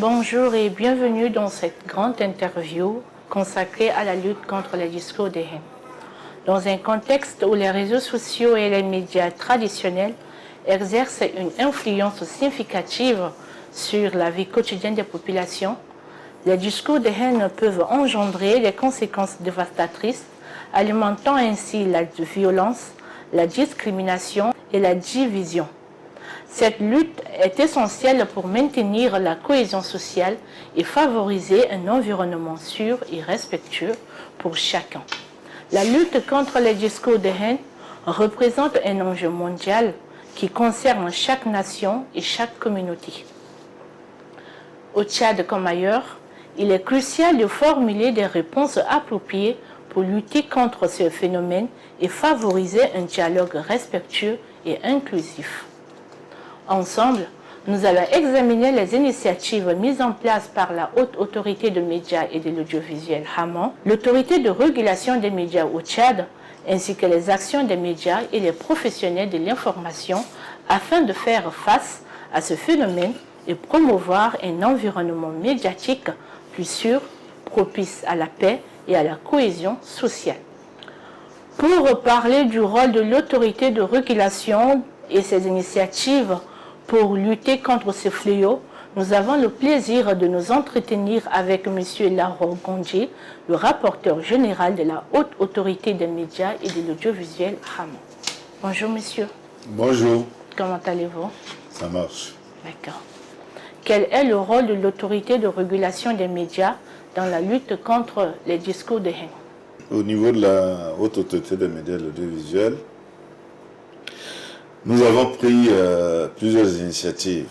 Bonjour et bienvenue dans cette grande interview consacrée à la lutte contre les discours de haine. Dans un contexte où les réseaux sociaux et les médias traditionnels exercent une influence significative sur la vie quotidienne des populations, les discours de haine peuvent engendrer des conséquences dévastatrices, alimentant ainsi la violence, la discrimination et la division. Cette lutte est essentielle pour maintenir la cohésion sociale et favoriser un environnement sûr et respectueux pour chacun. La lutte contre les discours de haine représente un enjeu mondial qui concerne chaque nation et chaque communauté. Au Tchad comme ailleurs, il est crucial de formuler des réponses appropriées pour lutter contre ce phénomène et favoriser un dialogue respectueux et inclusif. Ensemble, nous allons examiner les initiatives mises en place par la Haute Autorité de médias et de l'audiovisuel HAMAN, l'Autorité de régulation des médias au Tchad, ainsi que les actions des médias et les professionnels de l'information afin de faire face à ce phénomène et promouvoir un environnement médiatique plus sûr, propice à la paix et à la cohésion sociale. Pour parler du rôle de l'autorité de régulation et ses initiatives pour lutter contre ce fléau, nous avons le plaisir de nous entretenir avec M. Laurent Gondji, le rapporteur général de la Haute Autorité des médias et de l'audiovisuel HAMAN. Bonjour monsieur. Bonjour. Comment allez-vous? Ça marche. D'accord. Quel est le rôle de l'autorité de régulation des médias dans la lutte contre les discours de haine? Au niveau de la Haute Autorité des médias et de l'audiovisuel, nous avons pris plusieurs initiatives,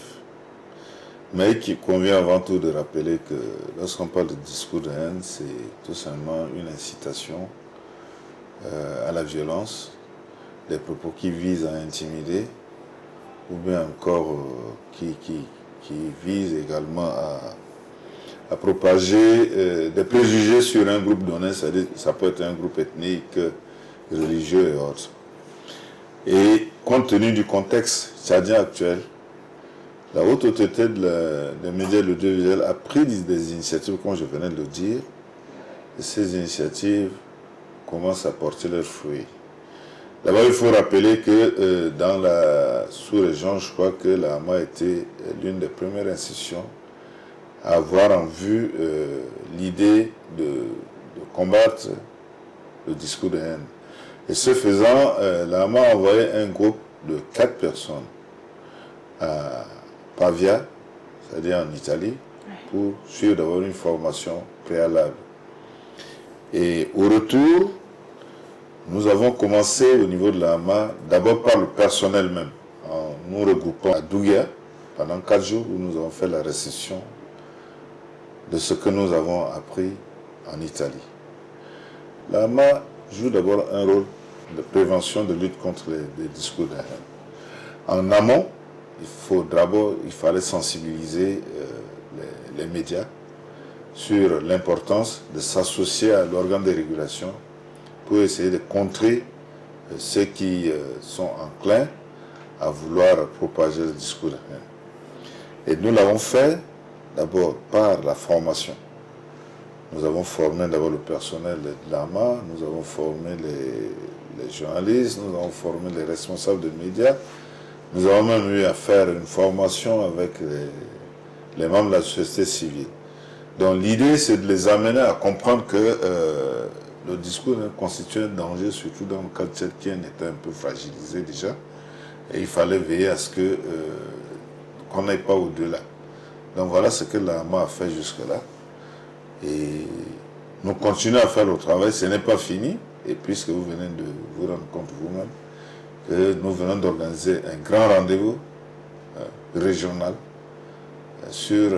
mais qu'il convient avant tout de rappeler que lorsqu'on parle de discours de haine, c'est tout simplement une incitation à la violence, des propos qui visent à intimider, ou bien encore qui visent également à propager des préjugés sur un groupe donné, c'est-à-dire ça peut être un groupe ethnique, religieux et autres. Et compte tenu du contexte tchadien actuel, la Haute Autorité des médias et de l'audiovisuel a pris des initiatives, comme je venais de le dire, et ces initiatives commencent à porter leurs fruits. D'abord, il faut rappeler que dans la sous-région, je crois que la HAMA a été l'une des premières institutions à avoir en vue l'idée de combattre le discours de haine. Et ce faisant, la HAMA a envoyé un groupe de 4 personnes à Pavia, c'est-à-dire en Italie, pour suivre d'abord une formation préalable. Et au retour, nous avons commencé au niveau de la HAMA, d'abord par le personnel même, en nous regroupant à Dougia pendant 4 jours où nous avons fait la réception de ce que nous avons appris en Italie. La HAMA joue d'abord un rôle de prévention, de lutte contre les discours de haine. En amont, il fallait sensibiliser les médias sur l'importance de s'associer à l'organe de régulation pour essayer de contrer ceux qui sont enclins à vouloir propager le discours de haine. Et nous l'avons fait d'abord par la formation. Nous avons formé d'abord le personnel de l'AMA, nous avons formé les journalistes, nous avons formé les responsables de médias. Nous avons même eu à faire une formation avec les membres de la société civile. Donc l'idée, c'est de les amener à comprendre que le discours constitue un danger, surtout dans le cadre tchadien qui était un peu fragilisé déjà. Et il fallait veiller à ce qu'on n'aille pas au-delà. Donc voilà ce que l'AMA a fait jusque-là. Et nous continuons à faire le travail, ce n'est pas fini. Et puisque vous venez de vous rendre compte vous-même que nous venons d'organiser un grand rendez-vous régional sur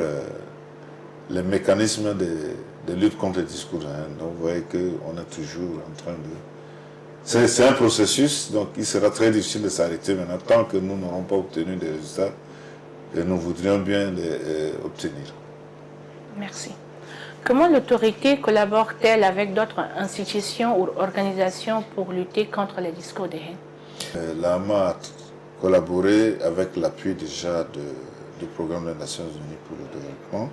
les mécanismes de lutte contre les discours de haine. Donc vous voyez qu'on est toujours en train de... C'est un processus, donc il sera très difficile de s'arrêter maintenant tant que nous n'aurons pas obtenu des résultats que nous voudrions bien obtenir. Merci. Comment l'autorité collabore-t-elle avec d'autres institutions ou organisations pour lutter contre les discours de haine? L'AMA a collaboré avec l'appui déjà de du programme des Nations Unies pour le développement.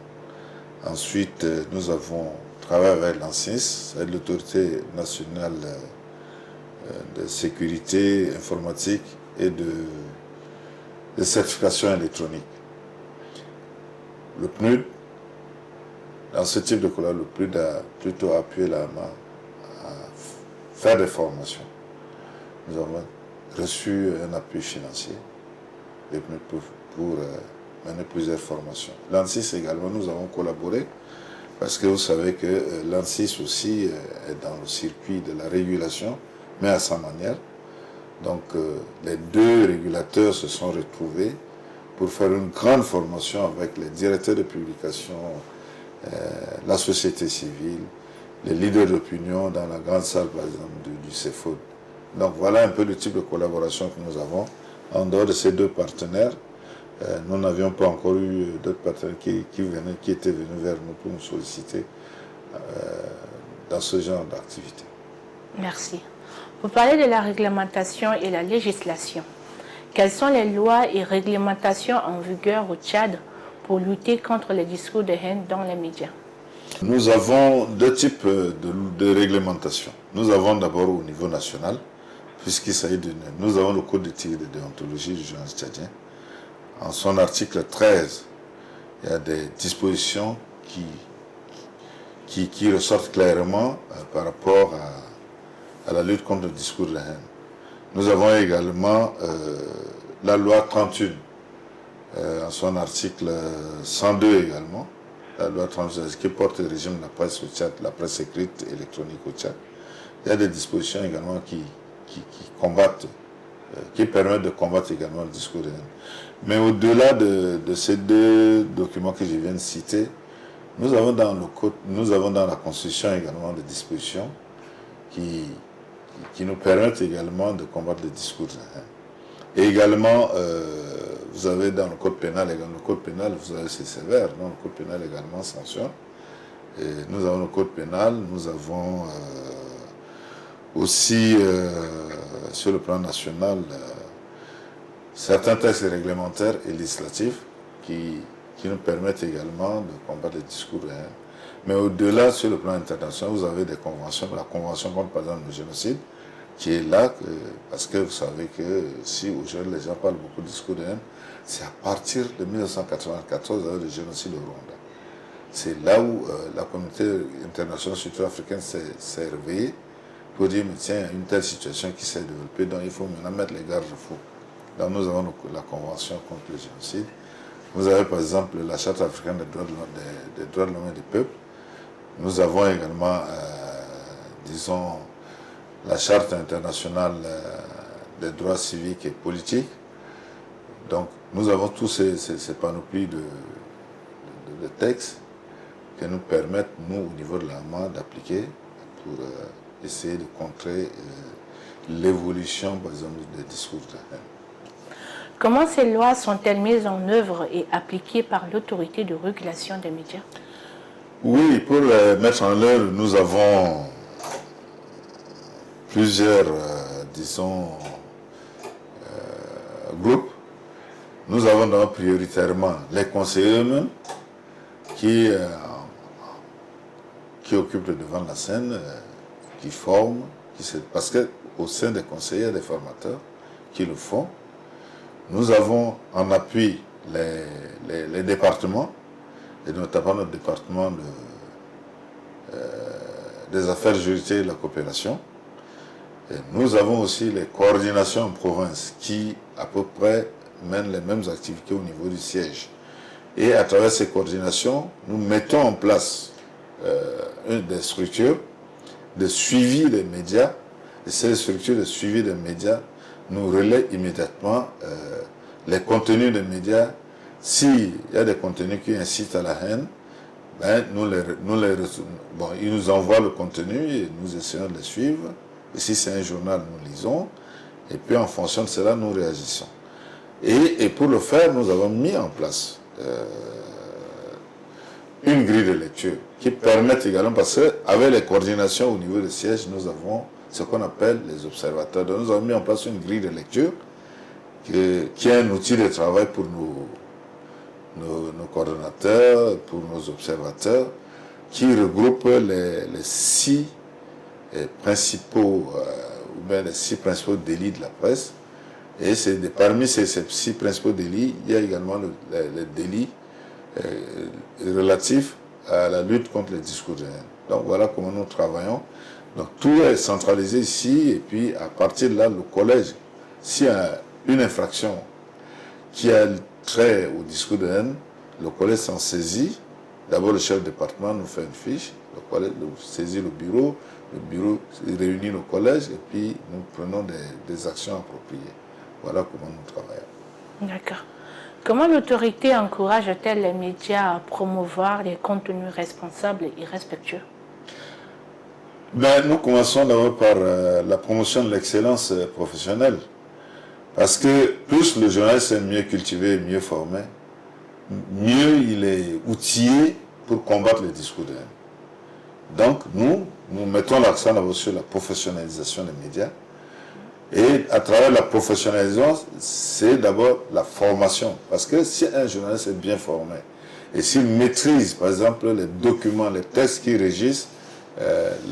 Ensuite, nous avons travaillé avec l'ANSIS, c'est l'autorité nationale de sécurité informatique et de certification électronique. Le PNUD, dans ce type de collaboration, le PNUD a plutôt appuyé la main à faire des formations. Nous avons reçu un appui financier pour mener plusieurs formations. L'ANSIS également, nous avons collaboré parce que vous savez que l'ANSIS aussi est dans le circuit de la régulation, mais à sa manière. Donc les deux régulateurs se sont retrouvés pour faire une grande formation avec les directeurs de publication, la société civile, les leaders d'opinion dans la grande salle, par exemple, du CEFOD. Donc voilà un peu le type de collaboration que nous avons. En dehors de ces deux partenaires, nous n'avions pas encore eu d'autres partenaires qui étaient venus vers nous pour nous solliciter dans ce genre d'activité. Merci. Vous parlez de la réglementation et la législation. Quelles sont les lois et réglementations en vigueur au Tchad pour lutter contre les discours de haine dans les médias? Nous avons deux types de réglementation. Nous avons d'abord au niveau national, puisqu'il s'agit de... Nous avons le Code d'éthique et de déontologie du journaliste tchadien. En son article 13, il y a des dispositions qui ressortent clairement par rapport à la lutte contre le discours de haine. Nous avons également la loi 31, en son article 102 également, la loi 31 qui porte le régime de la presse au Tchad, la presse écrite électronique au Tchad. Il y a des dispositions également qui combattent, qui permettent de combattre également le discours de haine. Mais au-delà de ces deux documents que je viens de citer, nous avons dans le code, nous avons dans la Constitution également des dispositions qui nous permettent également de combattre le discours de haine. Et également, vous avez dans le code pénal, vous avez c'est sévère, dans le code pénal également sanctionne. Et nous avons le code pénal, nous avons aussi sur le plan national certains textes réglementaires et législatifs qui nous permettent également de combattre les discours de haine. Mais au-delà, sur le plan international, vous avez des conventions, la convention contre par exemple le génocide, qui est là, parce que vous savez que si aujourd'hui les gens parlent beaucoup de discours de haine, c'est à partir de 1994 avec le génocide au Rwanda. C'est là où la communauté internationale, surtout africaine, s'est réveillée pour dire, mais tiens, il y a une telle situation qui s'est développée, donc il faut maintenant mettre les garde-fous. Donc nous avons la convention contre le génocide. Vous avez par exemple la charte africaine des droits de l'homme et des peuples. Nous avons également, disons, la charte internationale des droits civiques et politiques. Donc nous avons tous ces panoplies de textes qui nous permettent, nous, au niveau de l'AMA, d'appliquer pour essayer de contrer l'évolution, par exemple, des discours de haine. Comment ces lois sont-elles mises en œuvre et appliquées par l'autorité de régulation des médias? Oui, pour les mettre en œuvre, nous avons plusieurs, disons, groupes. Nous avons donc prioritairement les conseillers eux-mêmes qui occupent le devant de la scène, qui forment, parce qu'au sein des conseillers, il y a des formateurs qui le font. Nous avons en appui les départements, et notamment notre département des affaires juridiques et de la coopération. Et nous avons aussi les coordinations en province qui, à peu près, mènent les mêmes activités au niveau du siège. Et à travers ces coordinations, nous mettons en place des structures de suivi des médias. Et ces structures de suivi des médias nous relaient immédiatement les contenus des médias. S'il y a des contenus qui incitent à la haine, ben, ils nous envoient le contenu et nous essayons de les suivre. Et si c'est un journal, nous lisons. Et puis en fonction de cela, nous réagissons. Et pour le faire, nous avons mis en place une grille de lecture qui permet également, parce qu'avec les coordinations au niveau des sièges, nous avons ce qu'on appelle les observateurs. Donc nous avons mis en place une grille de lecture qui est un outil de travail pour nos coordonnateurs, pour nos observateurs, qui regroupent les 6 principaux, ou bien les 6 principaux délits de la presse. Et parmi ces 6 principaux délits, il y a également les délits relatifs à la lutte contre les discours de haine. Donc voilà comment nous travaillons. Donc tout est centralisé ici, et puis à partir de là, le collège, s'il y a une infraction qui a trait au discours de haine, le collège s'en saisit. D'abord, le chef de département nous fait une fiche, le collège saisit le bureau réunit le collège, et puis nous prenons des actions appropriées. Voilà comment nous travaillons. D'accord. Comment l'autorité encourage-t-elle les médias à promouvoir les contenus responsables et respectueux? Nous commençons d'abord par la promotion de l'excellence professionnelle. Parce que plus le journaliste est mieux cultivé, mieux formé, mieux il est outillé pour combattre les discours de haine. Donc nous mettons l'accent d'abord sur la professionnalisation des médias. Et à travers la professionnalisation, c'est d'abord la formation. Parce que si un journaliste est bien formé, et s'il maîtrise, par exemple, les documents, les textes qui régissent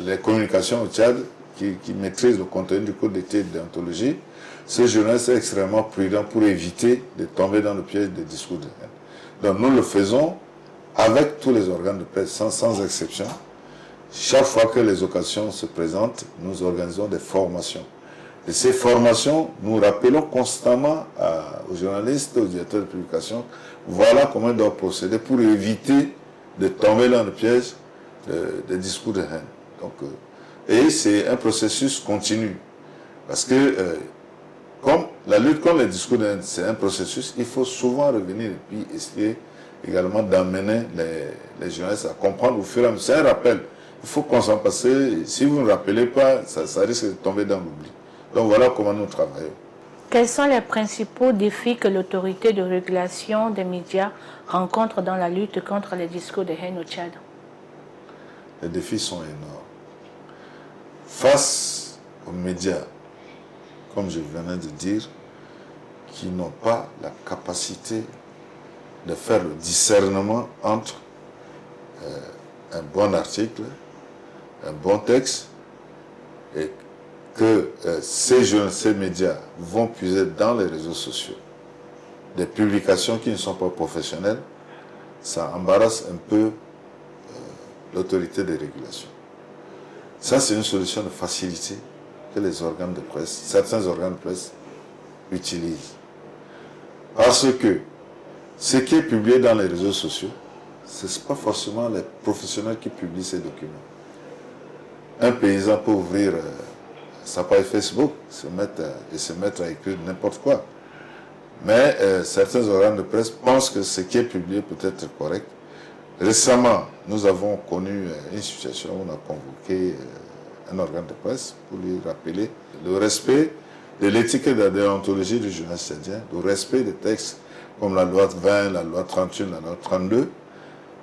les communications au Tchad, qui maîtrise le contenu du code d'éthique et de déontologie, ce journaliste est extrêmement prudent pour éviter de tomber dans le piège des discours de haine. Donc nous le faisons avec tous les organes de presse, sans exception. Chaque fois que les occasions se présentent, nous organisons des formations. Et ces formations, nous rappelons constamment aux journalistes, aux directeurs de publication, voilà comment ils doivent procéder pour éviter de tomber dans le piège des discours de haine. Donc, et c'est un processus continu. Parce que, comme la lutte contre les discours de haine, c'est un processus, il faut souvent revenir et puis essayer également d'amener les journalistes à comprendre au fur et à mesure. C'est un rappel. Il faut qu'on s'en passe. Si vous ne rappelez pas, ça risque de tomber dans l'oubli. Donc voilà comment nous travaillons. Quels sont les principaux défis que l'autorité de régulation des médias rencontre dans la lutte contre les discours de haine au Tchad? Les défis sont énormes. Face aux médias, comme je venais de dire, qui n'ont pas la capacité de faire le discernement entre un bon article, un bon texte, et que ces médias vont puiser dans les réseaux sociaux des publications qui ne sont pas professionnelles, ça embarrasse un peu l'autorité de régulation. Ça, c'est une solution de facilité que les organes de presse, certains organes de presse utilisent. Parce que ce qui est publié dans les réseaux sociaux, ce n'est pas forcément les professionnels qui publient ces documents. Un paysan peut ouvrir sa page Facebook se mettre à écrire n'importe quoi. Mais certains organes de presse pensent que ce qui est publié peut être correct. Récemment, nous avons connu une situation où on a convoqué un organe de presse pour lui rappeler le respect de l'éthique et de la déontologie du journaliste tchadien, le respect des textes comme la loi 20, la loi 31, la loi 32.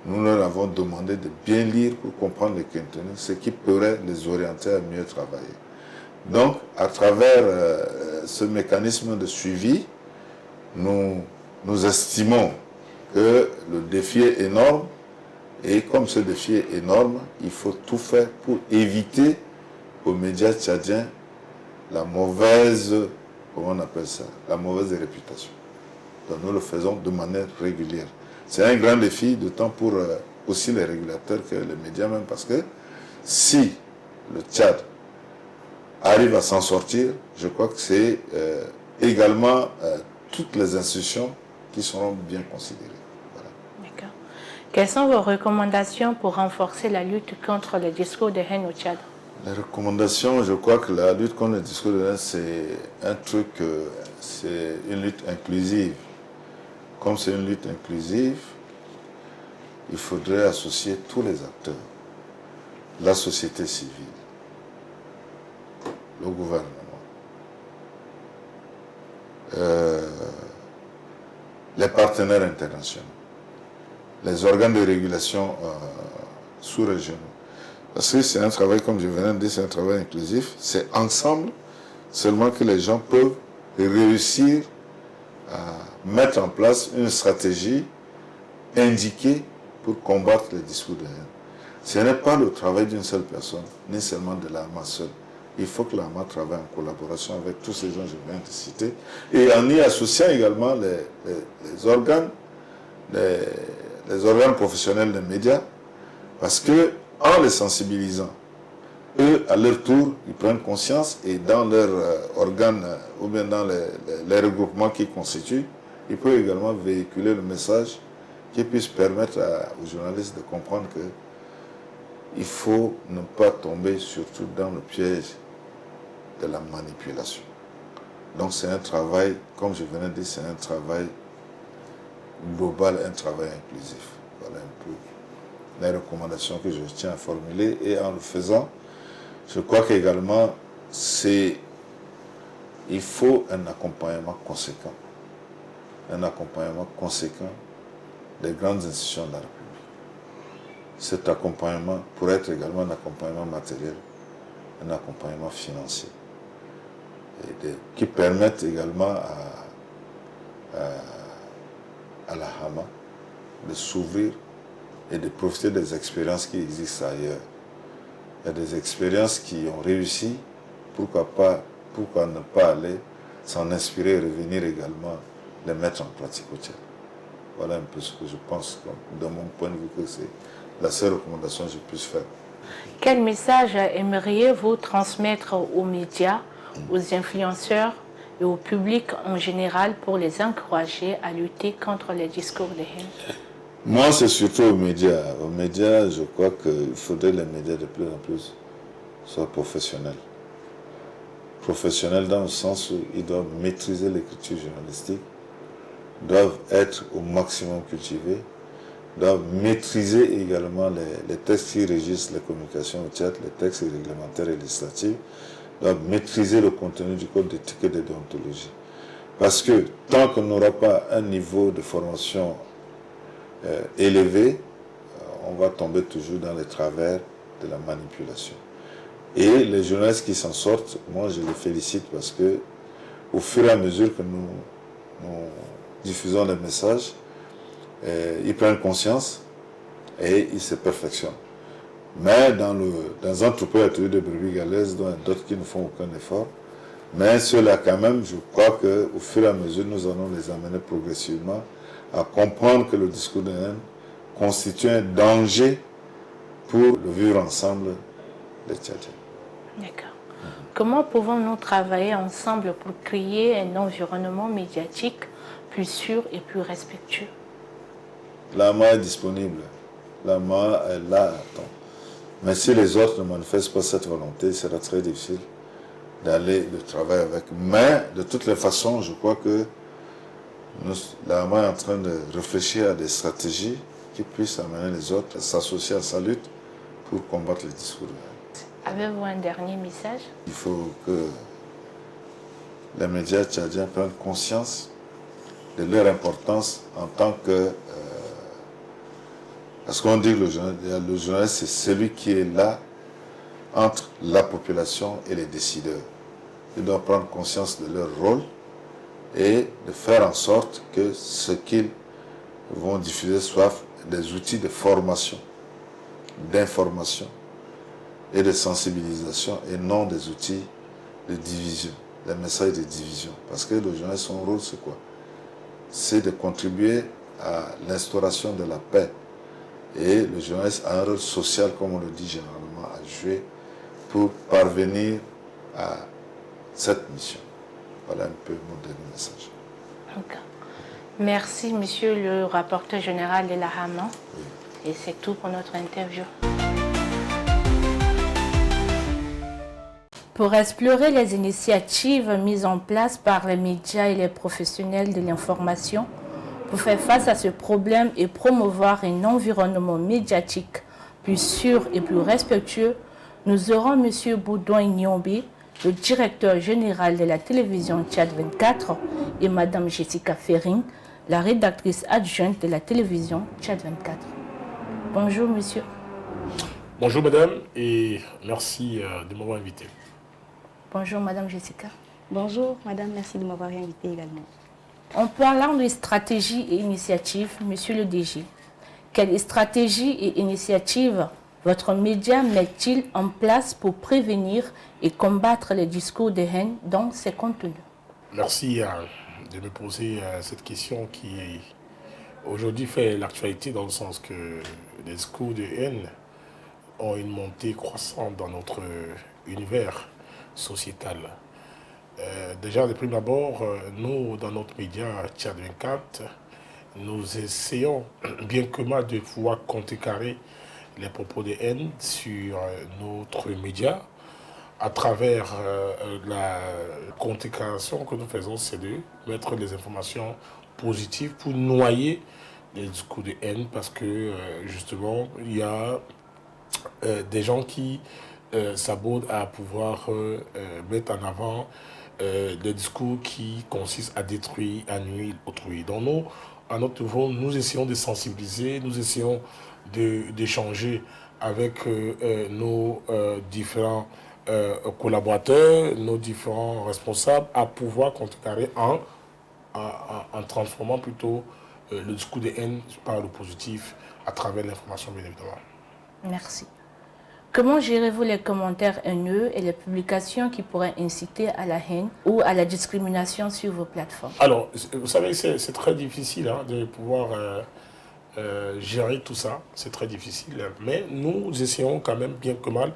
Nous leur avons demandé de bien lire pour comprendre les contenus, ce qui pourrait les orienter à mieux travailler. Donc, à travers ce mécanisme de suivi, nous estimons que le défi est énorme, et comme ce défi est énorme, il faut tout faire pour éviter aux médias tchadiens la mauvaise, comment on appelle ça, la mauvaise réputation. Donc nous le faisons de manière régulière. C'est un grand défi, d'autant pour aussi les régulateurs que les médias même, parce que si le Tchad arrive à s'en sortir, je crois que c'est également toutes les institutions qui seront bien considérées. Voilà. D'accord. Quelles sont vos recommandations pour renforcer la lutte contre les discours de haine au Tchad? Les recommandations, je crois que la lutte contre les discours de haine, c'est un truc, c'est une lutte inclusive. Comme c'est une lutte inclusive, il faudrait associer tous les acteurs, la société civile, le gouvernement, les partenaires internationaux, les organes de régulation sous-régionaux. Parce que c'est un travail, comme je venais de dire, c'est un travail inclusif. C'est ensemble seulement que les gens peuvent réussir à mettre en place une stratégie indiqués pour combattre les discours de haine. Ce n'est pas le travail d'une seule personne, ni seulement de l'AMA seule. Il faut que l'AMA travaille en collaboration avec tous ces gens que je viens de citer et en y associant également les organes professionnels des médias, parce que en les sensibilisant, eux, à leur tour, ils prennent conscience et dans leurs organes ou bien dans les regroupements qu'ils constituent, ils peuvent également véhiculer le message qui puisse permettre aux journalistes de comprendre que il faut ne pas tomber surtout dans le piège de la manipulation. Donc c'est un travail, comme je venais de dire, c'est un travail global, un travail inclusif. Voilà un peu les recommandations que je tiens à formuler. Et en le faisant, je crois qu'également, il faut un accompagnement conséquent. Un accompagnement conséquent des grandes institutions de la République. Cet accompagnement pourrait être également un accompagnement matériel, un accompagnement financier, qui permette également à la HAMA de s'ouvrir et de profiter des expériences qui existent ailleurs. Il y a des expériences qui ont réussi, pourquoi ne pas aller s'en inspirer et revenir également les mettre en pratique au Tchad. Voilà un peu ce que je pense, de mon point de vue, que c'est la seule recommandation que je puisse faire. Quel message aimeriez-vous transmettre aux médias, aux influenceurs et au public en général pour les encourager à lutter contre les discours de haine? Moi, c'est surtout aux médias. Aux médias, je crois qu'il faudrait que les médias de plus en plus soient professionnels. Professionnels dans le sens où ils doivent maîtriser l'écriture journalistique, doivent être au maximum cultivés, doivent maîtriser également les textes qui régissent les communications au Tchad, les textes réglementaires et législatifs, doivent maîtriser le contenu du code d'éthique et de déontologie. Parce que tant qu'on n'aura pas un niveau de formation élevé, on va tomber toujours dans les travers de la manipulation. Et les journalistes qui s'en sortent, moi je les félicite parce que au fur et à mesure que nous diffusons les messages, ils prennent conscience et ils se perfectionnent. Mais dans un troupeau, il y a toujours des brebis galeuses, dont d'autres qui ne font aucun effort. Mais ceux-là, quand même, je crois qu'au fur et à mesure, nous allons les amener progressivement à comprendre que le discours de haine constitue un danger pour le vivre ensemble des Tchadiens. D'accord. Comment pouvons-nous travailler ensemble pour créer un environnement médiatique plus sûr et plus respectueux? L'AMA est disponible. L'AMA est là à temps. Mais si les autres ne manifestent pas cette volonté, il sera très difficile de travailler avec. Mais de toutes les façons, je crois que l'AMA est en train de réfléchir à des stratégies qui puissent amener les autres à s'associer à sa lutte pour combattre les discours de haine. Avez-vous un dernier message? Il faut que les médias tchadiens prennent conscience de leur importance en tant que... parce qu'on dit que le journaliste, c'est celui qui est là entre la population et les décideurs. Ils doivent prendre conscience de leur rôle et de faire en sorte que ce qu'ils vont diffuser soit des outils de formation, d'information et de sensibilisation et non des outils de division, des messages de division. Parce que le journaliste, son rôle, c'est quoi? C'est de contribuer à l'instauration de la paix. Et le journaliste a un rôle social, comme on le dit généralement, à jouer pour parvenir à cette mission. Voilà un peu mon dernier message. Okay. Merci, monsieur le rapporteur général de la HAMA. Oui. Et c'est tout pour notre interview. Pour explorer les initiatives mises en place par les médias et les professionnels de l'information, pour faire face à ce problème et promouvoir un environnement médiatique plus sûr et plus respectueux, nous aurons M. Boudouin Nyombi, le directeur général de la télévision Tchad 24, et Mme Jessica Ferring, la rédactrice adjointe de la télévision Tchad 24. Bonjour, monsieur. Bonjour, madame, et merci de m'avoir invité. Bonjour, Mme Jessica. Bonjour, madame, merci de m'avoir invité également. En parlant de stratégie et initiative, monsieur le DG, Quelles stratégies et initiatives votre média met-il en place pour prévenir et combattre les discours de haine dans ses contenus? Merci de me poser cette question qui aujourd'hui fait l'actualité dans le sens que les discours de haine ont une montée croissante dans notre univers sociétal. Déjà, de prime abord, nous, dans notre média Tchad 24, nous essayons bien que mal de pouvoir contrecarrer les propos de haine sur notre média. À travers la contrecarration que nous faisons, c'est de mettre des informations positives pour noyer les discours de haine parce que justement, il y a des gens qui s'abondent à pouvoir mettre en avant des discours qui consistent à détruire, à nuire autrui. Donc nous, à notre niveau, nous essayons de sensibiliser, nous essayons d'échanger avec nos différents collaborateurs, nos différents responsables, à pouvoir contrecarrer en transformant plutôt le discours de haine par le positif à travers l'information, bien évidemment. Merci. Comment gérez-vous les commentaires haineux et les publications qui pourraient inciter à la haine ou à la discrimination sur vos plateformes? Alors, vous savez, c'est très difficile de pouvoir gérer tout ça. C'est très difficile. Mais nous essayons quand même, bien que mal,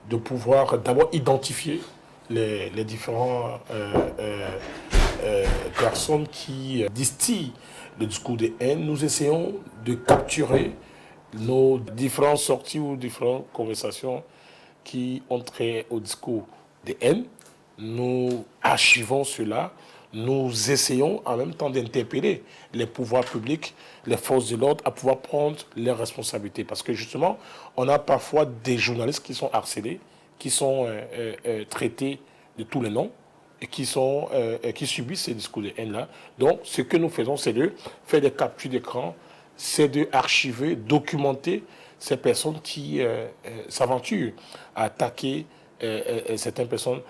de pouvoir d'abord identifier les différents personnes qui distillent le discours de haine. Nous essayons de capturer nos différentes sorties ou différentes conversations qui ont trait au discours de haine. Nous archivons cela. Nous essayons en même temps d'interpeller les pouvoirs publics, les forces de l'ordre à pouvoir prendre leurs responsabilités. Parce que justement, on a parfois des journalistes qui sont harcelés, qui sont traités de tous les noms et qui subissent ces discours de haine-là. Donc, ce que nous faisons, c'est de faire des captures d'écran, c'est d'archiver, documenter ces personnes qui s'aventurent à attaquer certaines personnes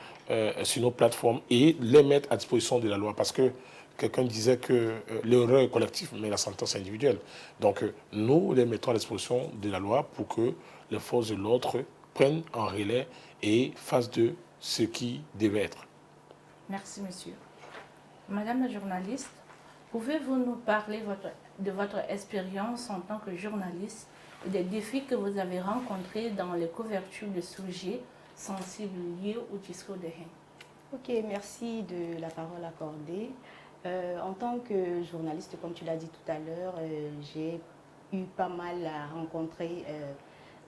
sur nos plateformes et les mettre à disposition de la loi. Parce que quelqu'un disait que l'erreur est collective, mais la sentence est individuelle. Donc nous les mettons à disposition de la loi pour que les forces de l'ordre prennent en relais et fassent de ce qui devait être. Merci, monsieur. Madame la journaliste, pouvez-vous nous parler de votre expérience en tant que journaliste et des défis que vous avez rencontrés dans les couvertures de sujets sensibles liés au discours de haine? Ok, merci de la parole accordée. En tant que journaliste, comme tu l'as dit tout à l'heure, j'ai eu pas mal à rencontrer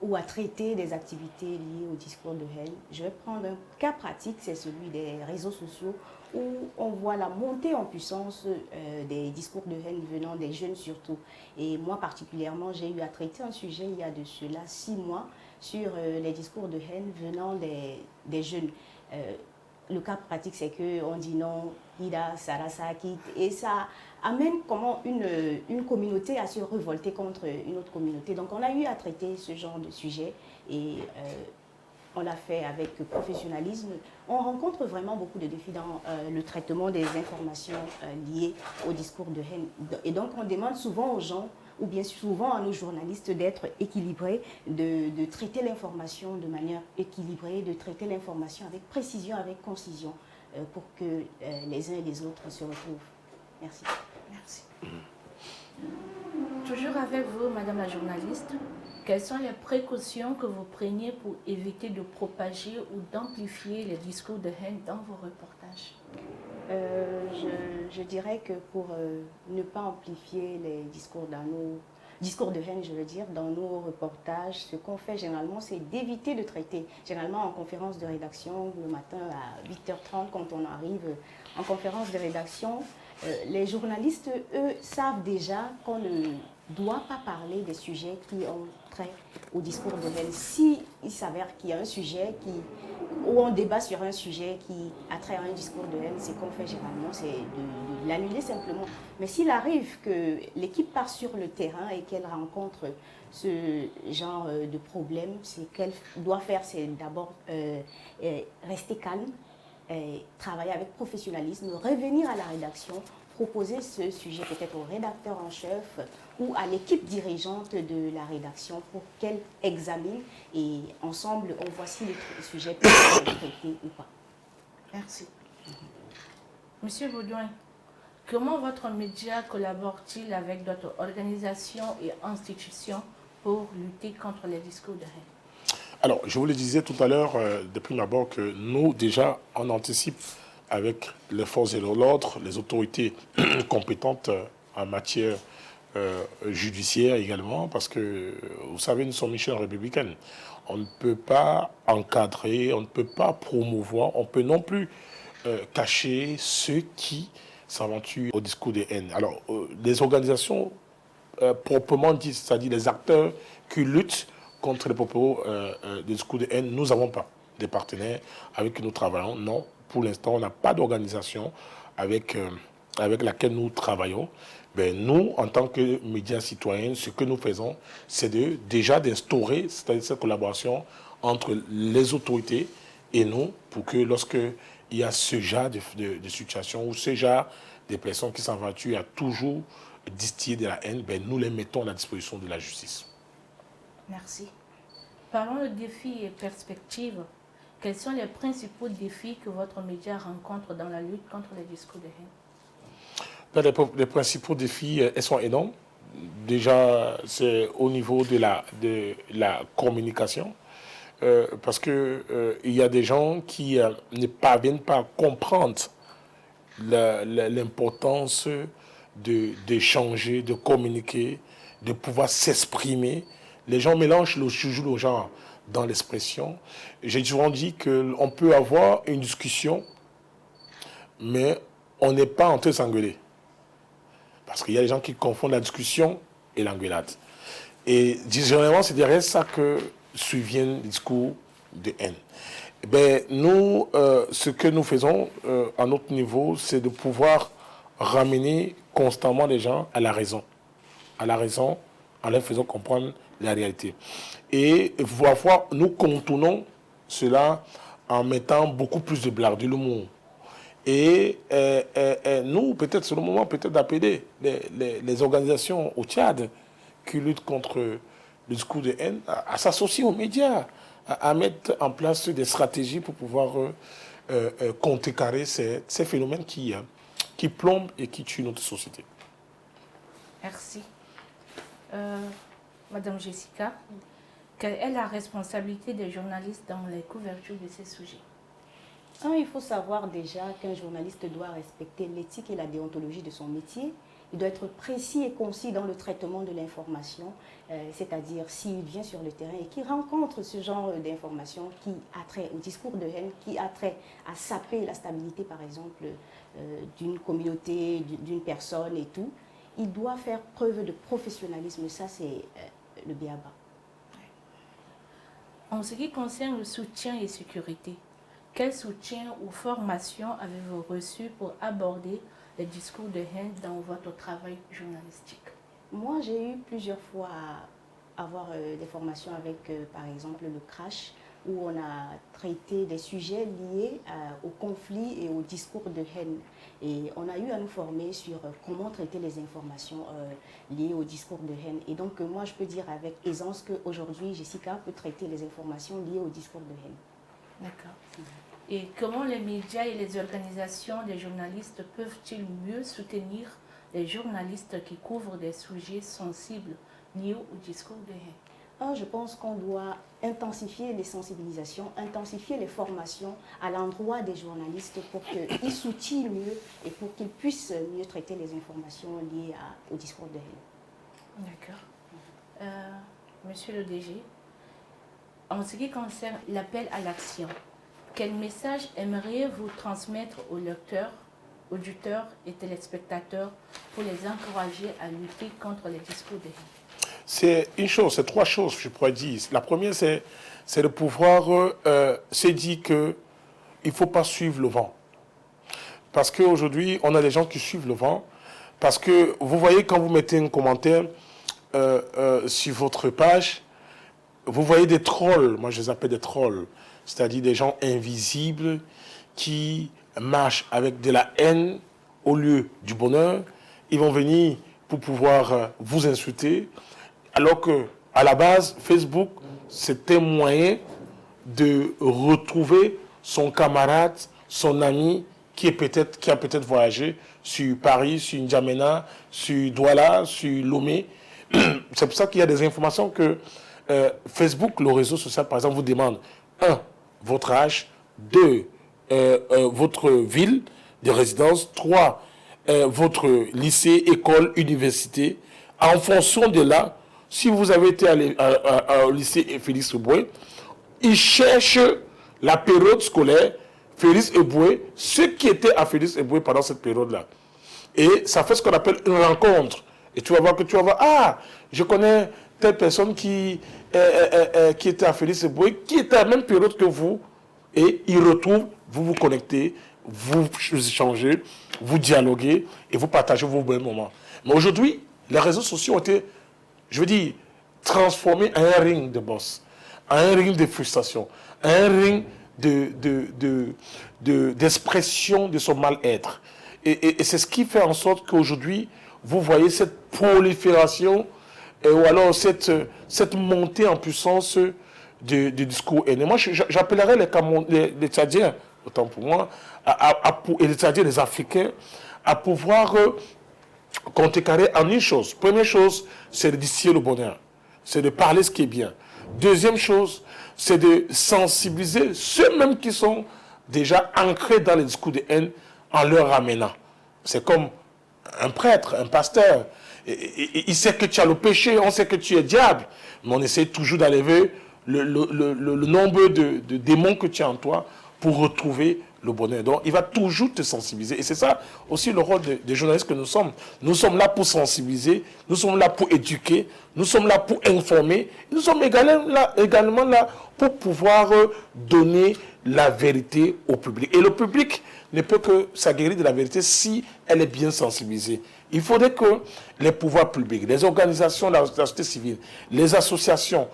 ou à traiter des activités liées au discours de haine. Je vais prendre un cas pratique, c'est celui des réseaux sociaux où on voit la montée en puissance des discours de haine venant des jeunes surtout. Et moi particulièrement, j'ai eu à traiter un sujet il y a de cela 6 mois sur les discours de haine venant des jeunes. Le cas pratique, c'est qu'on dit non, Ida, Sarah, Sakit, et ça amène comment une communauté à se révolter contre une autre communauté. Donc on a eu à traiter ce genre de sujet et on l'a fait avec professionnalisme. On rencontre vraiment beaucoup de défis dans le traitement des informations liées au discours de haine. Et donc on demande souvent aux gens, ou bien souvent à nos journalistes, d'être équilibrés, de traiter l'information de manière équilibrée, de traiter l'information avec précision, avec concision, pour que les uns et les autres se retrouvent. Merci. Merci. Toujours avec vous, madame la journaliste, quelles sont les précautions que vous preniez pour éviter de propager ou d'amplifier les discours de haine dans vos reportages? Je dirais que pour ne pas amplifier les discours de haine, je veux dire, dans nos reportages, ce qu'on fait généralement, c'est d'éviter de traiter. Généralement, en conférence de rédaction, le matin à 8h30, quand on arrive en conférence de rédaction, les journalistes, eux, savent déjà qu'on ne doit pas parler des sujets qui ont trait au discours de haine. Si il s'avère qu'il y a un sujet où on débat sur un sujet qui a trait à un discours de haine, ce qu'on fait généralement, c'est de l'annuler simplement. Mais s'il arrive que l'équipe part sur le terrain et qu'elle rencontre ce genre de problème, ce qu'elle doit faire, c'est d'abord rester calme, travailler avec professionnalisme, revenir à la rédaction, proposer ce sujet peut-être au rédacteur en chef ou à l'équipe dirigeante de la rédaction pour qu'elle examine et ensemble, on voit si le sujet peut être traité ou pas. Merci. Monsieur Baudouin, comment votre média collabore-t-il avec d'autres organisations et institutions pour lutter contre les discours de haine? Alors, je vous le disais tout à l'heure, de prime abord, que nous, déjà, on anticipe avec les forces de l'ordre, les autorités compétentes en matière judiciaire également, parce que, vous savez, nous sommes une chaîne républicaine. On ne peut pas encadrer, on ne peut pas promouvoir, on peut non plus cacher ceux qui s'aventurent au discours de haine. Alors, les organisations proprement dites, c'est-à-dire les acteurs qui luttent contre les propos des discours de haine, nous n'avons pas des partenaires avec qui nous travaillons. Non, pour l'instant, on n'a pas d'organisation avec laquelle nous travaillons. Ben, nous, en tant que médias citoyens, ce que nous faisons, c'est déjà d'instaurer cette collaboration entre les autorités et nous, pour que lorsque il y a ce genre de situation ou ce genre de personnes qui s'aventurent à toujours distiller de la haine, ben, nous les mettons à la disposition de la justice. Merci. Parlons de défis et perspectives. Quels sont les principaux défis que votre média rencontre dans la lutte contre les discours de haine? Les principaux défis, elles sont énormes. Déjà, c'est au niveau de la communication. Parce qu'il y a des gens qui ne parviennent pas à comprendre l'importance d'échanger, de communiquer, de pouvoir s'exprimer. Les gens mélangent le genre dans l'expression. J'ai souvent dit qu'on peut avoir une discussion, mais on n'est pas en train de s'engueuler. Parce qu'il y a des gens qui confondent la discussion et l'engueulade. Et généralement, c'est derrière ça que surviennent les discours de haine. Eh bien, nous, ce que nous faisons à notre niveau, c'est de pouvoir ramener constamment les gens à la raison. À la raison, en leur faisant comprendre la réalité. Et parfois, nous contournons cela en mettant beaucoup plus de blague, de l'humour. Et nous, peut-être, c'est le moment peut-être d'appeler les organisations au Tchad qui luttent contre le discours de haine à s'associer aux médias, à mettre en place des stratégies pour pouvoir contrecarrer ces phénomènes qui plombent et qui tuent notre société. Merci. Madame Jessica, quelle est la responsabilité des journalistes dans les couvertures de ces sujets? Il faut savoir déjà qu'un journaliste doit respecter l'éthique et la déontologie de son métier. Il doit être précis et concis dans le traitement de l'information, c'est-à-dire s'il vient sur le terrain et qu'il rencontre ce genre d'informations qui a trait au discours de haine, qui a trait à saper la stabilité, par exemple, d'une communauté, d'une personne et tout, il doit faire preuve de professionnalisme. Ça, c'est le b.a.-ba. En ce qui concerne le soutien et sécurité, quel soutien ou formation avez-vous reçu pour aborder les discours de haine dans votre travail journalistique? Moi, j'ai eu plusieurs fois à avoir des formations avec, par exemple, le CRASH, où on a traité des sujets liés au conflit et au discours de haine. Et on a eu à nous former sur comment traiter les informations liées au discours de haine. Et donc, moi, je peux dire avec aisance qu'aujourd'hui, Jessica peut traiter les informations liées au discours de haine. D'accord. Et comment les médias et les organisations des journalistes peuvent-ils mieux soutenir les journalistes qui couvrent des sujets sensibles liés au discours de haine? Je pense qu'on doit intensifier les sensibilisations, intensifier les formations à l'endroit des journalistes pour qu'ils s'outillent mieux et pour qu'ils puissent mieux traiter les informations liées au discours de haine. D'accord. Monsieur le DG, en ce qui concerne l'appel à l'action, quel message aimeriez-vous transmettre aux lecteurs, auditeurs et téléspectateurs pour les encourager à lutter contre les discours de haine? C'est une chose, c'est trois choses, je pourrais dire. La première, c'est de pouvoir se dire qu'il ne faut pas suivre le vent. Parce qu'aujourd'hui, on a des gens qui suivent le vent. Parce que vous voyez, quand vous mettez un commentaire sur votre page, vous voyez des trolls, moi je les appelle des trolls, c'est-à-dire des gens invisibles qui marchent avec de la haine au lieu du bonheur, ils vont venir pour pouvoir vous insulter, alors que à la base, Facebook, c'était un moyen de retrouver son camarade, son ami, qui a peut-être voyagé sur Paris, sur N'Djamena, sur Douala, sur Lomé. C'est pour ça qu'il y a des informations que Facebook, le réseau social, par exemple, vous demande 1. Votre âge, 2. Votre ville de résidence, 3. Votre lycée, école, université. En fonction de là, si vous avez été au lycée Félix Eboué, il cherche la période scolaire, Félix Eboué, ceux qui étaient à Félix Eboué pendant cette période-là. Et ça fait ce qu'on appelle une rencontre. Et tu vas voir, ah, je connais telle personne qui était à Félix Eboué, qui était à la même période que vous, et il retrouve, vous vous connectez, vous échangez, vous dialoguez, et vous partagez vos bons moments. Mais aujourd'hui, les réseaux sociaux ont été, je veux dire, transformés en un ring de boss, en un ring de frustration, en un ring d'expression de son mal-être. Et c'est ce qui fait en sorte qu'aujourd'hui, vous voyez cette prolifération ou alors cette montée en puissance du discours haineux. Moi, j'appellerais les Tchadiens, autant pour moi, et les Tchadiens, les Africains, à pouvoir contrecarrer en une chose. Première chose, c'est de distiller le bonheur. C'est de parler ce qui est bien. Deuxième chose, c'est de sensibiliser ceux-mêmes qui sont déjà ancrés dans les discours de haine en leur ramenant. C'est comme un prêtre, un pasteur. Il sait que tu as le péché, on sait que tu es diable, mais on essaie toujours d'enlever le nombre de démons que tu as en toi pour retrouver le bonheur. Donc, il va toujours te sensibiliser. Et c'est ça aussi le rôle des journalistes que nous sommes. Nous sommes là pour sensibiliser, nous sommes là pour éduquer, nous sommes là pour informer, nous sommes également là pour pouvoir donner la vérité au public. Et le public ne peut que s'aguerrir de la vérité si elle est bien sensibilisée. Il faudrait que les pouvoirs publics, les organisations de la société civile, les associations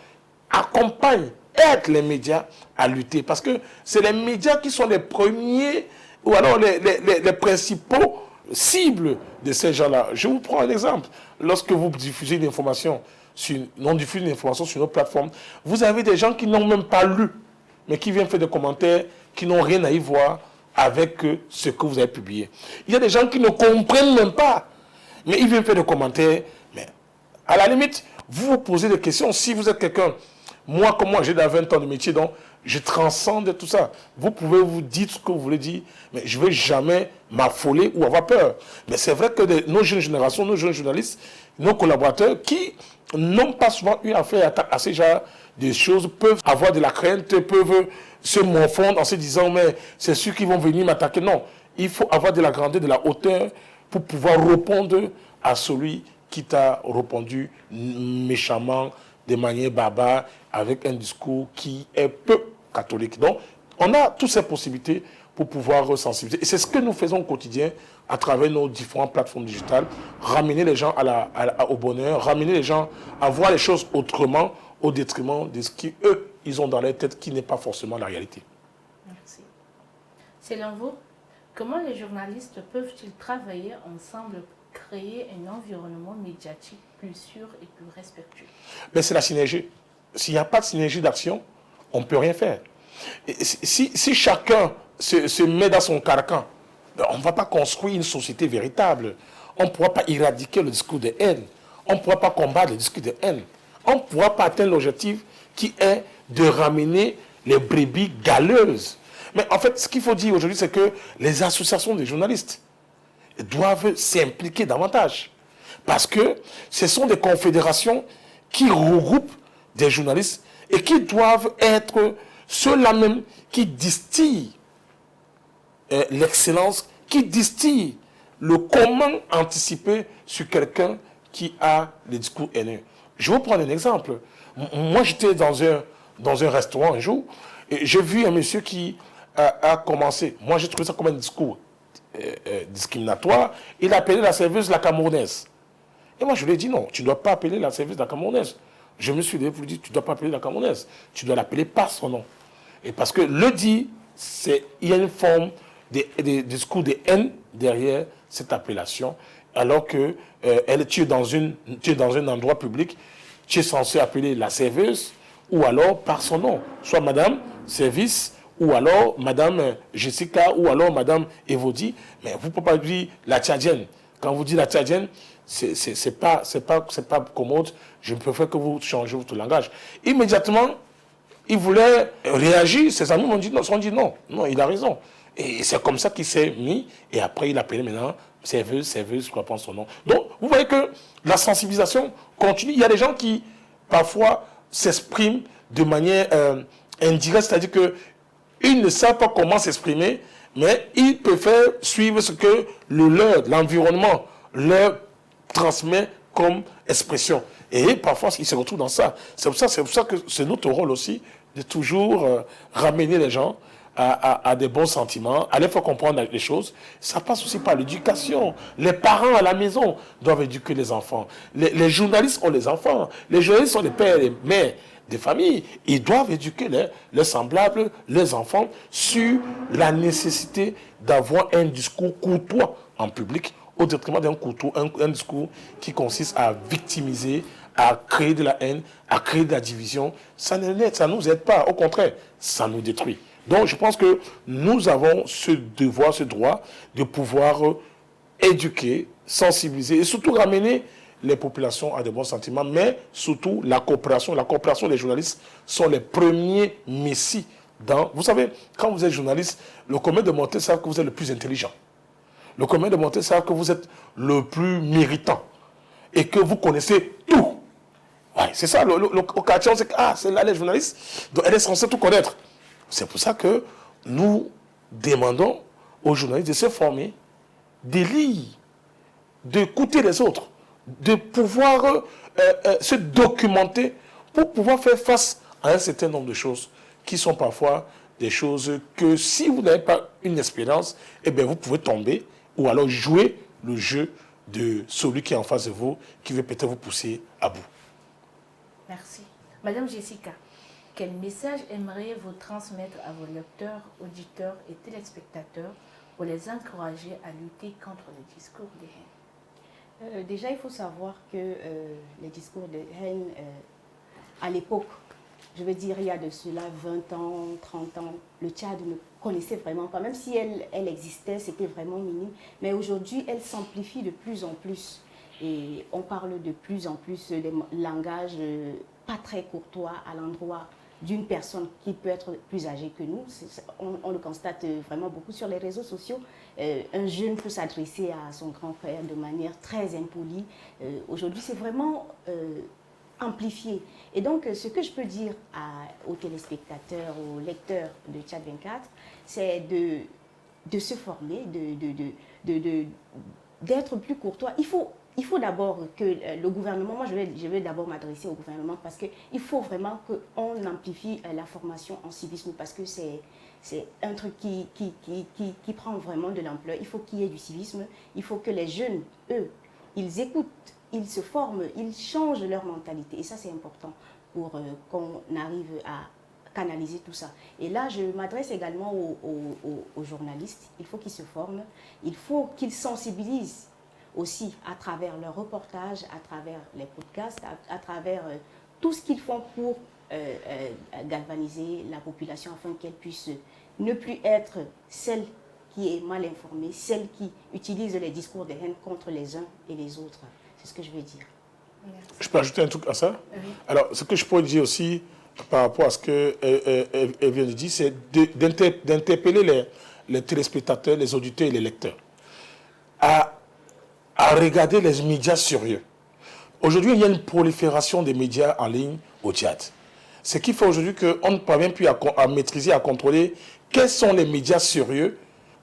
accompagnent, aident les médias à lutter. Parce que c'est les médias qui sont les premiers, ou alors les principaux cibles de ces gens-là. Je vous prends un exemple. Lorsque vous diffusez une information, diffusez une information sur nos plateformes, vous avez des gens qui n'ont même pas lu, mais qui viennent faire des commentaires, qui n'ont rien à y voir avec ce que vous avez publié. Il y a des gens qui ne comprennent même pas, mais ils viennent faire des commentaires. Mais à la limite, vous vous posez des questions. Si vous êtes quelqu'un, moi comme moi, j'ai 20 ans de métier, donc je transcende tout ça. Vous pouvez vous dire ce que vous voulez dire, mais je ne vais jamais m'affoler ou avoir peur. Mais c'est vrai que nos jeunes générations, nos jeunes journalistes, nos collaborateurs qui n'ont pas souvent eu affaire à ces genres de choses, peuvent avoir de la crainte, peuvent se morfondre en se disant, mais c'est ceux qui vont venir m'attaquer. Non, il faut avoir de la grandeur, de la hauteur pour pouvoir répondre à celui qui t'a répondu méchamment, de manière barbare, avec un discours qui est peu catholique. Donc, on a toutes ces possibilités pour pouvoir sensibiliser. Et c'est ce que nous faisons au quotidien à travers nos différentes plateformes digitales, ramener les gens au bonheur, ramener les gens à voir les choses autrement, au détriment de ce qu'eux, ils ont dans leur tête, qui n'est pas forcément la réalité. Merci. Selon vous, comment les journalistes peuvent-ils travailler ensemble pour créer un environnement médiatique plus sûr et plus respectueux? Mais c'est la synergie. S'il n'y a pas de synergie d'action, on ne peut rien faire. Et si chacun se met dans son carcan, on ne va pas construire une société véritable. On ne pourra pas éradiquer le discours de haine. On ne pourra pas combattre le discours de haine. On ne pourra pas atteindre l'objectif qui est de ramener les brebis galeuses. Mais en fait, ce qu'il faut dire aujourd'hui, c'est que les associations des journalistes doivent s'impliquer davantage. Parce que ce sont des confédérations qui regroupent des journalistes et qui doivent être ceux-là même qui distillent l'excellence, qui distillent le comment anticiper sur quelqu'un qui a des discours haineux. Je vais vous prendre un exemple. Moi, j'étais dans un restaurant un jour et j'ai vu un monsieur qui a commencé. Moi, j'ai trouvé ça comme un discours discriminatoire. Il a appelé la serveuse la Camerounaise. Et moi, je lui ai dit non, tu ne dois pas appeler la serveuse la Camerounaise. Je me suis dit, tu ne dois pas appeler la Camerounaise. Tu dois l'appeler par son nom. Et parce que le dit, il y a une forme des discours de haine derrière cette appellation, alors que tu es dans un endroit public, tu es censé appeler la serveuse, ou alors par son nom, soit Madame Service, ou alors Madame Jessica, ou alors Madame Evodi, mais vous ne pouvez pas dire la Tchadienne. Quand vous dites la Tchadienne, c'est pas commode. Je préfère que vous changez votre langage. Immédiatement, il voulait réagir. Ses amis m'ont dit non, il a raison. Et c'est comme ça qu'il s'est mis. Et après, il appelait maintenant serveuse, je crois pas son nom. Donc, vous voyez que la sensibilisation continue. Il y a des gens qui, parfois, s'expriment de manière indirecte, c'est-à-dire qu'ils ne savent pas comment s'exprimer, mais ils préfèrent suivre ce que l'environnement leur transmet comme expression. Et parfois, ils se retrouvent dans ça. C'est pour ça que c'est notre rôle aussi de toujours ramener les gens à des bons sentiments, à les faire comprendre les choses. Ça passe aussi par l'éducation. Les parents à la maison doivent éduquer les enfants. Les journalistes ont les enfants. Les journalistes sont les pères et les mères des familles. Ils doivent éduquer leurs semblables, les enfants, sur la nécessité d'avoir un discours courtois en public, au détriment d'un discours qui consiste à victimiser, à créer de la haine, à créer de la division. Ça ne nous aide pas, au contraire, ça nous détruit. Donc je pense que nous avons ce devoir, ce droit de pouvoir éduquer, sensibiliser et surtout ramener les populations à de bons sentiments, mais surtout la coopération. La coopération des journalistes sont les premiers messies dans... Vous savez, quand vous êtes journaliste, le commun des mortels savent que vous êtes le plus intelligent. Le commun des mortels savent que vous êtes le plus méritant et que vous connaissez tout. Ouais, c'est ça, le quartier, c'est que c'est là les journalistes, donc elle est censée tout connaître. C'est pour ça que nous demandons aux journalistes de se former, de lire, d'écouter les autres, de pouvoir se documenter pour pouvoir faire face à un certain nombre de choses qui sont parfois des choses que si vous n'avez pas une expérience, eh bien vous pouvez tomber ou alors jouer le jeu de celui qui est en face de vous, qui veut peut-être vous pousser à bout. Merci. Madame Jessica, quel message aimeriez-vous transmettre à vos lecteurs, auditeurs et téléspectateurs pour les encourager à lutter contre les discours de haine? Déjà, il faut savoir que les discours de haine, à l'époque, je veux dire, il y a de cela 20 ans, 30 ans, le Tchad ne connaissait vraiment pas. Même si elle existait, c'était vraiment minime. Mais aujourd'hui, elle s'amplifie de plus en plus. Et on parle de plus en plus des langages pas très courtois à l'endroit d'une personne qui peut être plus âgée que nous. On le constate vraiment beaucoup sur les réseaux sociaux. Un jeune peut s'adresser à son grand frère de manière très impolie. Aujourd'hui, c'est vraiment amplifié. Et donc, ce que je peux dire aux téléspectateurs, aux lecteurs de Tchad 24, c'est de se former, d'être plus courtois. Il faut d'abord que le gouvernement, moi je vais d'abord m'adresser au gouvernement parce qu'il faut vraiment qu'on amplifie la formation en civisme parce que c'est un truc qui prend vraiment de l'ampleur. Il faut qu'il y ait du civisme, il faut que les jeunes, eux, ils écoutent, ils se forment, ils changent leur mentalité. Et ça c'est important pour qu'on arrive à canaliser tout ça. Et là, je m'adresse également aux journalistes. Il faut qu'ils se forment, il faut qu'ils sensibilisent aussi à travers leurs reportages, à travers les podcasts, à travers tout ce qu'ils font pour galvaniser la population afin qu'elle puisse ne plus être celle qui est mal informée, celle qui utilise les discours de haine contre les uns et les autres. C'est ce que je veux dire. Merci. Je peux ajouter un truc à ça? Oui. Alors, ce que je pourrais dire aussi par rapport à ce qu'elle vient de dire, c'est d'interpeller les téléspectateurs, les auditeurs et les lecteurs à regarder les médias sérieux. Aujourd'hui, il y a une prolifération des médias en ligne au Tchad. Ce qui fait aujourd'hui qu'on ne parvient plus à maîtriser, à contrôler quels sont les médias sérieux,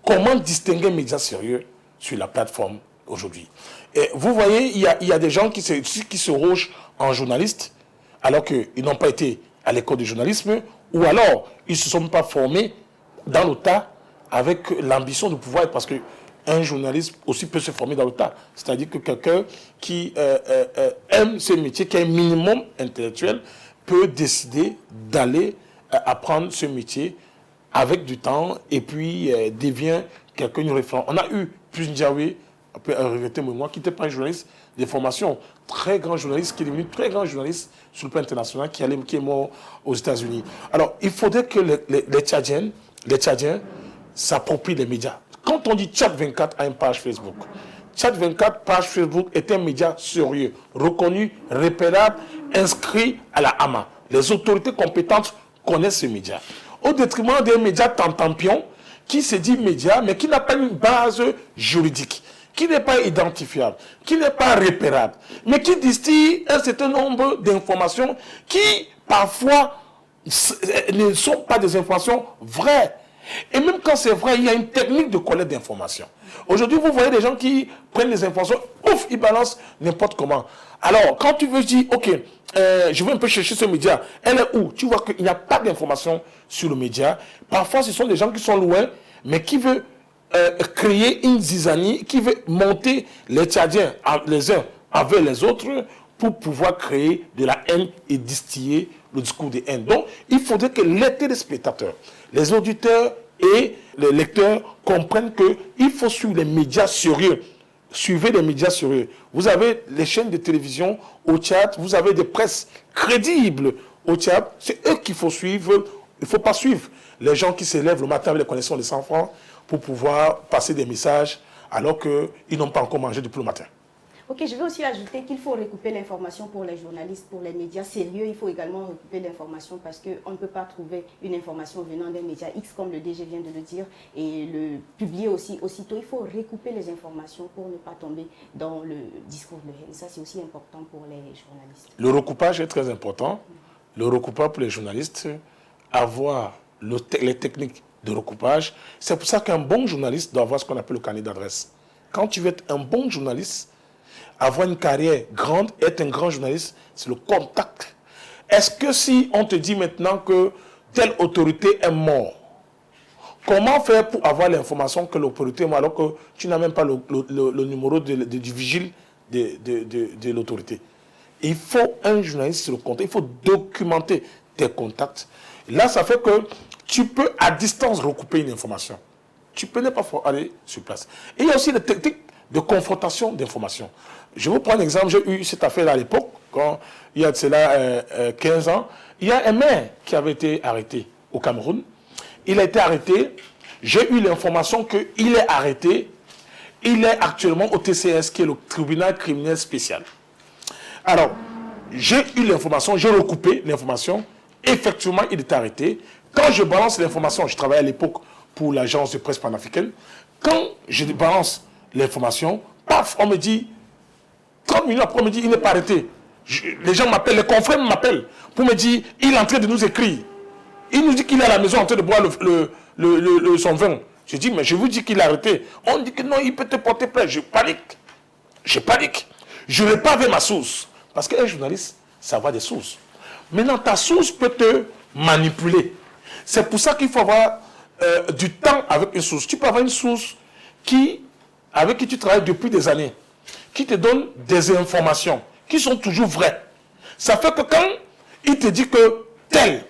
comment distinguer les médias sérieux sur la plateforme aujourd'hui. Et vous voyez, il y a des gens qui se rogent en journalistes alors qu'ils n'ont pas été à l'école de journalisme ou alors ils ne se sont pas formés dans le tas avec l'ambition de pouvoir être, parce que un journaliste aussi peut se former dans le tas. C'est-à-dire que quelqu'un qui aime ce métier, qui a un minimum intellectuel, peut décider d'aller apprendre ce métier avec du temps et puis devient quelqu'un de référent. On a eu plus Ndiaye, on peut regretter moi, qui n'était pas un journaliste de formation, très grand journaliste, qui est devenu très grand journaliste sur le plan international, qui est mort aux États-Unis. Alors, il faudrait que les Tchadiens s'approprient les médias. Quand on dit Tchad 24 a une page Facebook, Tchad 24, page Facebook, est un média sérieux, reconnu, repérable, inscrit à la AMA. Les autorités compétentes connaissent ce média. Au détriment des médias tentampions, qui se dit média, mais qui n'a pas une base juridique, qui n'est pas identifiable, qui n'est pas repérable, mais qui distille un certain nombre d'informations qui, parfois, ne sont pas des informations vraies. Et même quand c'est vrai, il y a une technique de collecte d'informations. Aujourd'hui, vous voyez des gens qui prennent les informations, ouf, ils balancent n'importe comment. Alors, quand tu veux dire, ok, je vais un peu chercher ce média, elle est où? Tu vois qu'il n'y a pas d'informations sur le média. Parfois, ce sont des gens qui sont loin, mais qui veulent créer une zizanie, qui veut monter les Tchadiens les uns avec les autres pour pouvoir créer de la haine et distiller le discours de haine. Donc, il faudrait que les téléspectateurs, les auditeurs et les lecteurs comprennent qu'il faut suivre les médias sérieux. Suivez les médias sérieux. Vous avez les chaînes de télévision au Tchad, vous avez des presses crédibles au Tchad. C'est eux qu'il faut suivre. Il ne faut pas suivre les gens qui se lèvent le matin avec les connexions de 100 francs pour pouvoir passer des messages alors qu'ils n'ont pas encore mangé depuis le matin. Ok, je vais aussi ajouter qu'il faut recouper l'information pour les journalistes, pour les médias sérieux. Il faut également recouper l'information parce qu'on ne peut pas trouver une information venant d'un média X, comme le DG vient de le dire, et le publier aussi aussitôt. Il faut recouper les informations pour ne pas tomber dans le discours de haine. Ça, c'est aussi important pour les journalistes. Le recoupage est très important. Le recoupage pour les journalistes, avoir les techniques de recoupage. C'est pour ça qu'un bon journaliste doit avoir ce qu'on appelle le carnet d'adresse. Quand tu veux être un bon journaliste, avoir une carrière grande, être un grand journaliste, c'est le contact. Est-ce que si on te dit maintenant que telle autorité est morte, comment faire pour avoir l'information que l'autorité est morte alors que tu n'as même pas le numéro du vigile de l'autorité? Il faut un journaliste sur le contact, il faut documenter tes contacts. Là, ça fait que tu peux à distance recouper une information. Tu peux ne pas aller sur place. Et il y a aussi des techniques de confrontation d'informations. Je vous prends un exemple, j'ai eu cette affaire à l'époque, quand il y a de cela 15 ans. Il y a un maire qui avait été arrêté au Cameroun. Il a été arrêté. J'ai eu l'information qu'il est arrêté. Il est actuellement au TCS, qui est le tribunal criminel spécial. Alors, j'ai eu l'information, j'ai recoupé l'information. Effectivement, il est arrêté. Quand je balance l'information, je travaillais à l'époque pour l'agence de presse panafricaine. Quand je balance l'information, paf, on me dit, 30 minutes après, on me dit, il n'est pas arrêté. Les gens m'appellent, les confrères m'appellent pour me dire, il est en train de nous écrire. Il nous dit qu'il est à la maison en train de boire son vin. Je dis, mais je vous dis qu'il est arrêté. On dit que non, il peut te porter plainte. Je panique. Je panique. Je ne vais pas vers ma source. Parce qu'un journaliste, ça va des sources. Maintenant, ta source peut te manipuler. C'est pour ça qu'il faut avoir du temps avec une source. Tu peux avoir une source avec qui tu travailles depuis des années, qui te donne des informations qui sont toujours vraies. Ça fait que quand il te dit que tel,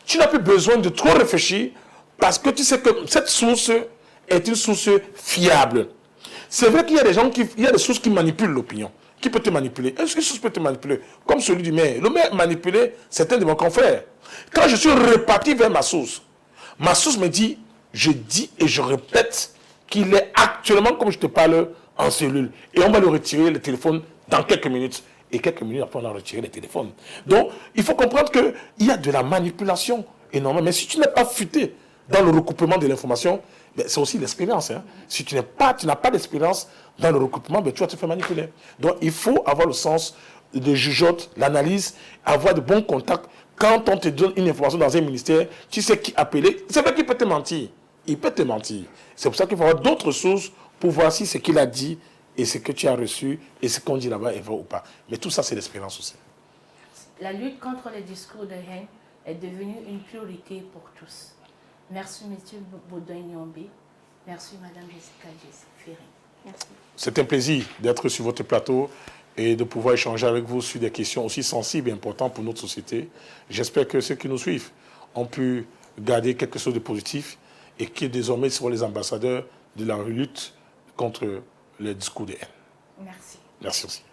tu n'as plus besoin de trop réfléchir parce que tu sais que cette source est une source fiable. C'est vrai qu'il y a des sources qui manipulent l'opinion, qui peuvent te manipuler. Est-ce qu'une source peut te manipuler? Comme celui du maire. Le maire manipulait certains de mes confrères. Quand je suis reparti vers ma source me dit, je dis et je répète qu'il est actuellement, comme je te parle, en cellule. Et on va lui retirer le téléphone dans quelques minutes. Et quelques minutes après, on a retiré le téléphone. Donc, il faut comprendre qu'il y a de la manipulation énormément. Mais si tu n'es pas futé dans le recoupement de l'information, c'est aussi l'expérience. Hein. Si tu n'as pas d'expérience dans le recoupement, tu vas te faire manipuler. Donc, il faut avoir le sens de jugeote, l'analyse, avoir de bons contacts. Quand on te donne une information dans un ministère, tu sais qui appeler. C'est vrai qu'il peut te mentir. Il peut te mentir. C'est pour ça qu'il faut avoir d'autres sources pour voir si ce qu'il a dit et ce que tu as reçu et ce qu'on dit là-bas est vrai ou pas. Mais tout ça, c'est l'expérience aussi. La lutte contre les discours de haine est devenue une priorité pour tous. Merci, M. Baudouin-Niombe. Merci, Mme Jessica Ferry. Merci. C'est un plaisir d'être sur votre plateau et de pouvoir échanger avec vous sur des questions aussi sensibles et importantes pour notre société. J'espère que ceux qui nous suivent ont pu garder quelque chose de positif et qui désormais seront les ambassadeurs de la lutte contre les discours de haine. Merci. Merci aussi.